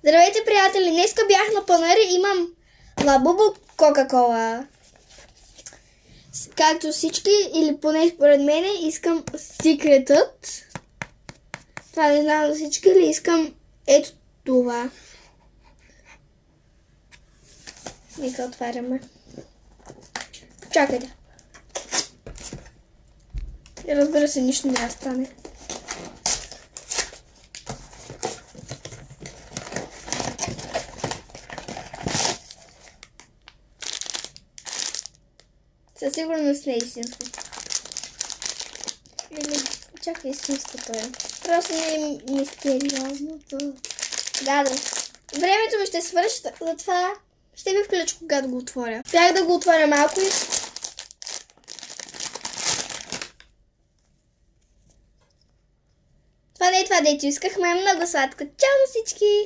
Здравейте, приятели! Днеска бях на панаир и имам Лабубо Кока-кола. Както всички, или поне според мене, искам секретът. Това не знам за всички, или искам ето това. Нека отваряме. Чакайте. И разбира се, нищо не стане. Със сигурност не е истинско. Или чак истинското е. Просто не е мистериозното. Да. Времето ми ще свърши, затова ще ви включа, когато го отворя. Трябва да го отворя малко и... Това не е това, дето искахме. Много сладко. Чао на всички!